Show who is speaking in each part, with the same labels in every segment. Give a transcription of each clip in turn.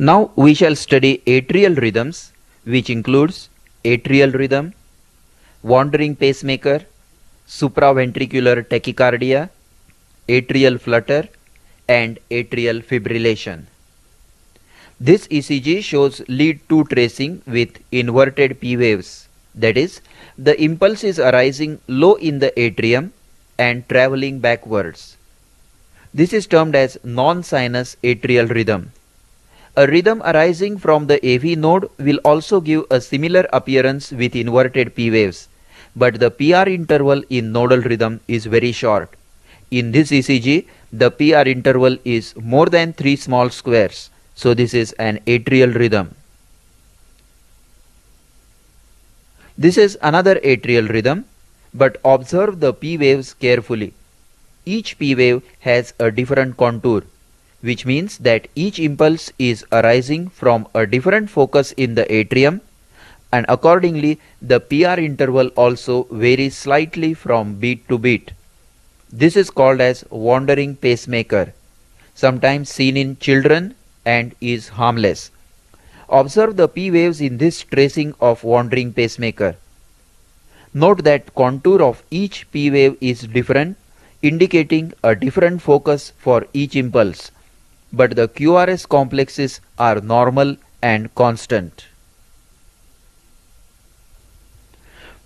Speaker 1: Now we shall study atrial rhythms, which includes atrial rhythm, wandering pacemaker, supraventricular tachycardia, atrial flutter, and atrial fibrillation. This ECG shows lead 2 tracing with inverted P waves, that is, the impulse is arising low in the atrium and travelling backwards. This is termed as non-sinus atrial rhythm. A rhythm arising from the AV node will also give a similar appearance with inverted P waves, but the PR interval in nodal rhythm is very short. In this ECG, the PR interval is more than 3 small squares, so this is an atrial rhythm. This is another atrial rhythm, but observe the P waves carefully. Each P wave has a different contour, which means that each impulse is arising from a different focus in the atrium, and accordingly the PR interval also varies slightly from beat to beat. This is called as wandering pacemaker, sometimes seen in children and is harmless. Observe the P waves in this tracing of wandering pacemaker. Note that contour of each P wave is different, indicating a different focus for each impulse, but the QRS complexes are normal and constant.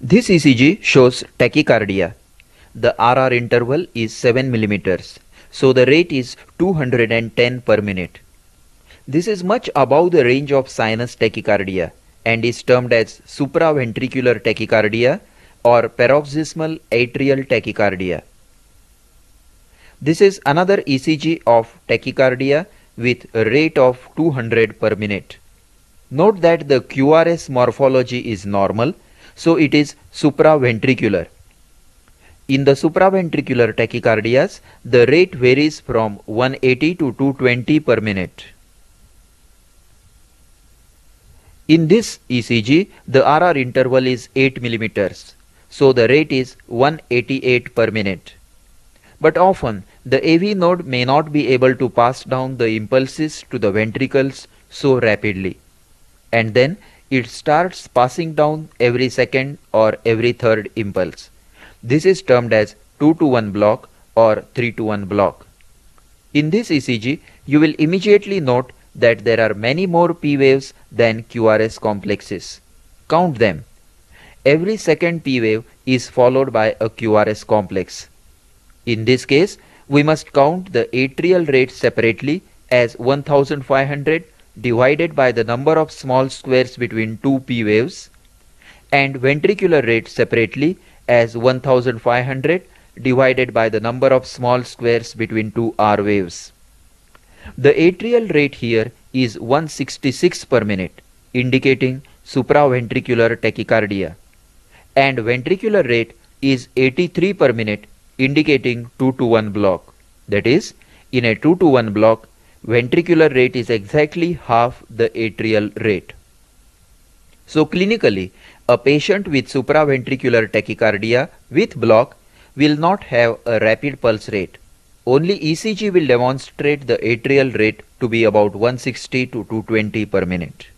Speaker 1: This ECG shows tachycardia. The RR interval is 7 mm, so the rate is 210 per minute. This is much above the range of sinus tachycardia and is termed as supraventricular tachycardia or paroxysmal atrial tachycardia. This is another ECG of tachycardia with a rate of 200 per minute. Note that the QRS morphology is normal, so it is supraventricular. In the supraventricular tachycardias, the rate varies from 180 to 220 per minute. In this ECG, the RR interval is 8 mm, so the rate is 188 per minute. But often, the AV node may not be able to pass down the impulses to the ventricles so rapidly, and then it starts passing down every second or every third impulse. This is termed as 2-to-1 block or 3-to-1 block. In this ECG, you will immediately note that there are many more P waves than QRS complexes. Count them. Every second P wave is followed by a QRS complex. In this case, we must count the atrial rate separately as 1500 divided by the number of small squares between two P waves, and ventricular rate separately as 1500 divided by the number of small squares between two R waves. The atrial rate here is 166 per minute, indicating supraventricular tachycardia, and ventricular rate is 83 per minute, indicating 2-to-1 block. That is, in a 2-to-1 block, ventricular rate is exactly half the atrial rate. So clinically, a patient with supraventricular tachycardia with block will not have a rapid pulse rate. Only ECG will demonstrate the atrial rate to be about 160 to 220 per minute.